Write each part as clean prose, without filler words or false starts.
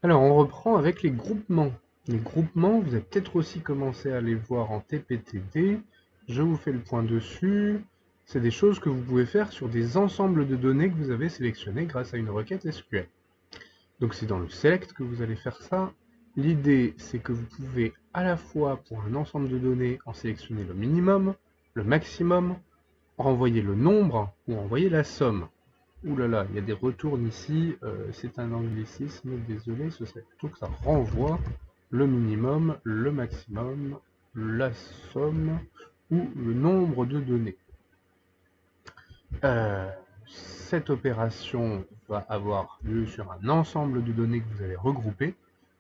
Alors, on reprend avec les groupements. Les groupements, vous avez peut-être aussi commencé à les voir en TPTD. Je vous fais le point dessus. C'est des choses que vous pouvez faire sur des ensembles de données que vous avez sélectionnés grâce à une requête SQL. Donc c'est dans le select que vous allez faire ça. L'idée, c'est que vous pouvez à la fois pour un ensemble de données en sélectionner le minimum, le maximum, renvoyer le nombre ou renvoyer la somme. Ouh là là, il y a des retours ici, c'est un anglicisme, désolé, ce serait plutôt que ça renvoie le minimum, le maximum, la somme ou le nombre de données. Euh, cette opération va avoir lieu sur un ensemble de données que vous allez regrouper,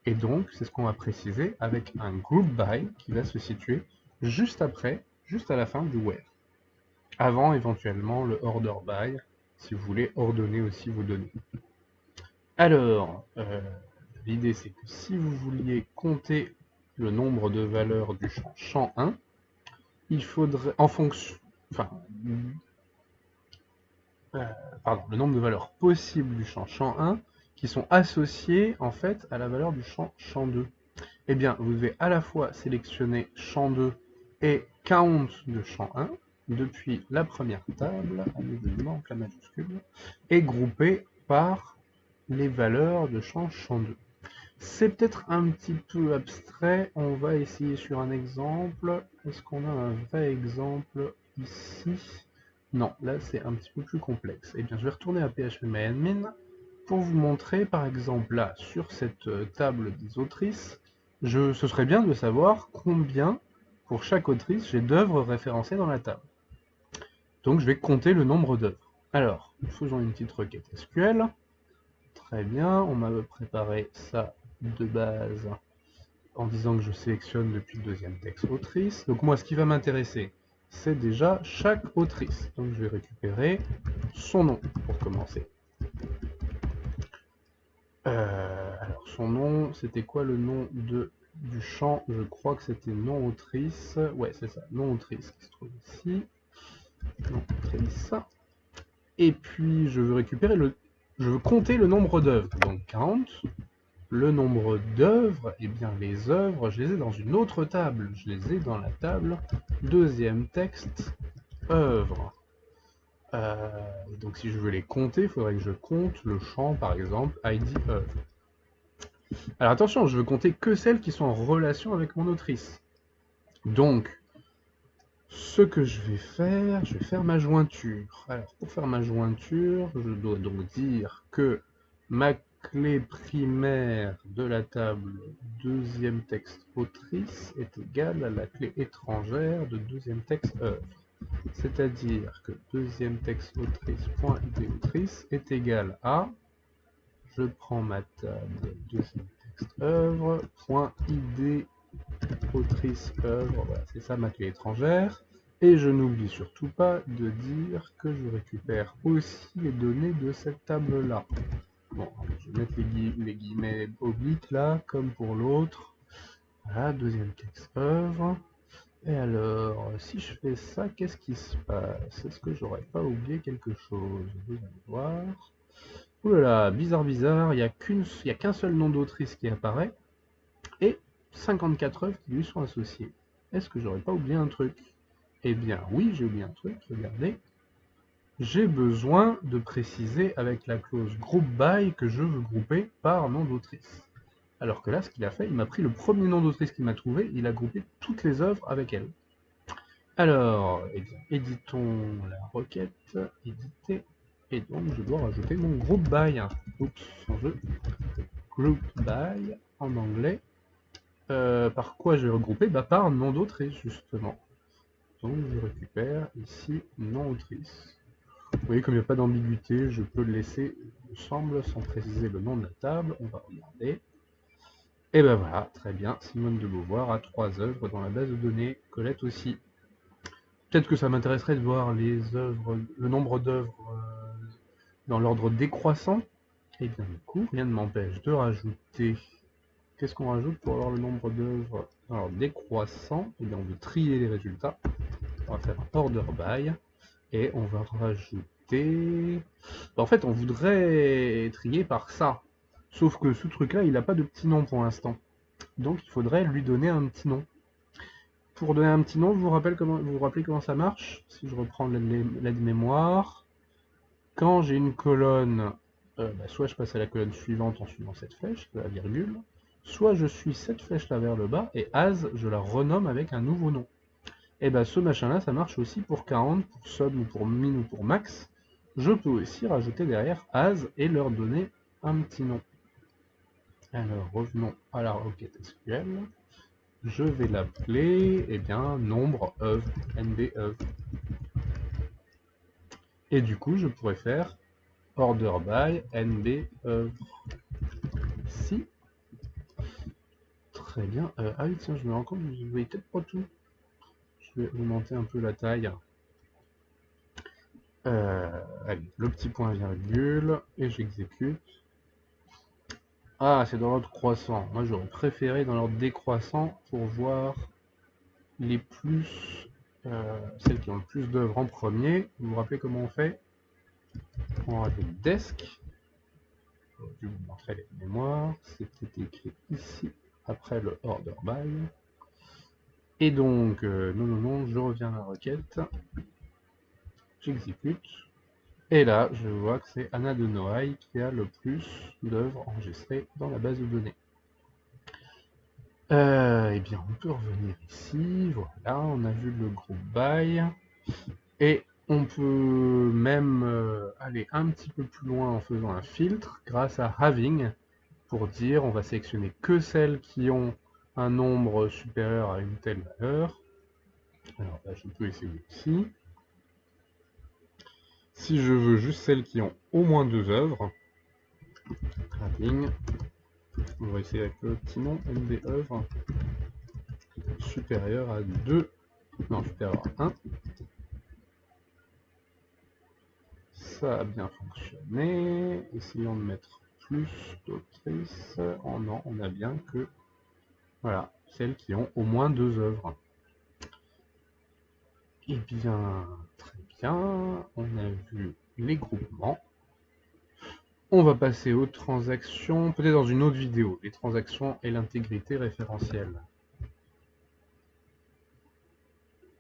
et donc c'est ce qu'on va préciser avec un group by qui va se situer juste après, juste à la fin du where. Avant éventuellement le order by, si vous voulez ordonner aussi vos données. Alors, l'idée c'est que si vous vouliez compter le nombre de valeurs du champ 1, il faudrait, en fonction, enfin, euh, pardon, le nombre de valeurs possibles du champ 1 qui sont associées en fait à la valeur du champ 2. Eh bien, vous devez à la fois sélectionner champ 2 et count de champ 1 depuis la première table, à nouveau il manque la majuscule, et grouper par les valeurs de champ 2. C'est peut-être un petit peu abstrait, on va essayer sur un exemple. Est-ce qu'on a un vrai exemple ici? Non, là c'est un petit peu plus complexe. Eh bien, je vais retourner à phpMyAdmin pour vous montrer, par exemple, là, sur cette table des autrices, ce serait bien de savoir combien, pour chaque autrice, j'ai d'œuvres référencées dans la table. Donc je vais compter le nombre d'œuvres. Alors, faisons une petite requête SQL. Très bien, on m'a préparé ça de base en disant que je sélectionne depuis le deuxième texte autrice. Donc moi, ce qui va m'intéresser, c'est déjà chaque autrice. Donc je vais récupérer son nom pour commencer. Alors son nom, c'était quoi le nom du champ? Je crois que c'était non autrice. Ouais, c'est ça, non autrice qui se trouve ici. Non autrice. Et puis je veux récupérer je veux compter le nombre d'œuvres. Donc count. Le nombre d'œuvres, eh bien les œuvres, je les ai dans une autre table. Je les ai dans la table deuxième texte œuvre. Donc si je veux les compter, il faudrait que je compte le champ, par exemple, ID œuvre. Alors attention, je veux compter que celles qui sont en relation avec mon autrice. Donc, ce que je vais faire ma jointure. Alors, pour faire ma jointure, je dois donc dire que ma clé primaire de la table deuxième texte autrice est égale à la clé étrangère de deuxième texte œuvre. C'est-à-dire que deuxième texte autrice.id autrice est égal à, je prends ma table deuxième texte œuvre.id autrice œuvre, voilà, c'est ça ma clé étrangère. Et je n'oublie surtout pas de dire que je récupère aussi les données de cette table-là. Bon, je vais mettre les guillemets obliques là, comme pour l'autre. Voilà, deuxième texte œuvre. Et alors, si je fais ça, qu'est-ce qui se passe? Est-ce que j'aurais pas oublié quelque chose? Vous allez voir. Ouh là là, bizarre, bizarre, il n'y a qu'un seul nom d'autrice qui apparaît, et 54 œuvres qui lui sont associées. Est-ce que j'aurais pas oublié un truc? Eh bien oui, j'ai oublié un truc, regardez. J'ai besoin de préciser avec la clause group by que je veux grouper par nom d'autrice. Alors que là, ce qu'il a fait, il m'a pris le premier nom d'autrice qu'il m'a trouvé, il a groupé toutes les œuvres avec elle. Alors, eh bien, éditons la requête, éditer, et donc je dois rajouter mon group by. Oups, sans jeu. Group by en anglais. Par quoi je vais regrouper? Bah, par nom d'autrice, justement. Donc je récupère ici nom autrice. Vous voyez, comme il n'y a pas d'ambiguïté, je peux le laisser, il me semble, sans préciser le nom de la table. On va regarder. Et ben voilà, très bien. Simone de Beauvoir a 3 œuvres dans la base de données. Colette aussi. Peut-être que ça m'intéresserait de voir les œuvres, le nombre d'œuvres dans l'ordre décroissant. Et bien du coup, rien ne m'empêche de rajouter. Qu'est-ce qu'on rajoute pour avoir le nombre d'œuvres dans l'ordre décroissant? Et bien on veut trier les résultats. On va faire un order by. Et on va rajouter... En fait, on voudrait trier par ça. Sauf que ce truc-là, il n'a pas de petit nom pour l'instant. Donc il faudrait lui donner un petit nom. Pour donner un petit nom, vous vous rappelez comment ça marche? Si je reprends l'aide-mémoire, quand j'ai une colonne, soit je passe à la colonne suivante en suivant cette flèche, la virgule, soit je suis cette flèche-là vers le bas, et as, je la renomme avec un nouveau nom. Et ben ce machin-là, ça marche aussi pour 40, pour sub ou pour min ou pour max. Je peux aussi rajouter derrière as et leur donner un petit nom. Alors revenons à la requête SQL. Je vais l'appeler, eh bien, nombre of, nb of. Et du coup, je pourrais faire order by nb of. Si. Très bien. Ah oui, tiens, je me rends compte, je ne voyais peut-être pas tout. Je vais augmenter un peu la taille. Allez, le petit point virgule, et j'exécute. Ah, c'est dans l'ordre croissant. Moi, j'aurais préféré dans l'ordre décroissant pour voir les plus, celles qui ont le plus d'œuvres en premier. Vous vous rappelez comment on fait? On rajoute desk. J'aurais dû vous montrer les mémoires. C'était écrit ici, après le order by. Et donc, non, je reviens à la requête. J'exécute. Et là, je vois que c'est Anna de Noailles qui a le plus d'œuvres enregistrées dans la base de données. Eh bien, on peut revenir ici. Voilà, on a vu le groupe by. Et on peut même aller un petit peu plus loin en faisant un filtre grâce à having pour dire on va sélectionner que celles qui ont un nombre supérieur à une telle valeur. Alors là, je peux essayer ici. Si je veux juste celles qui ont au moins 2 œuvres, having, on va essayer avec le petit nom nb œuvre supérieur à 2, non supérieur à 1. Ça a bien fonctionné. Essayons de mettre plus d'autrices. Oh non, on a bien que, voilà, celles qui ont au moins 2 œuvres. Eh bien, très bien. On a vu les groupements. On va passer aux transactions, peut-être dans une autre vidéo, les transactions et l'intégrité référentielle.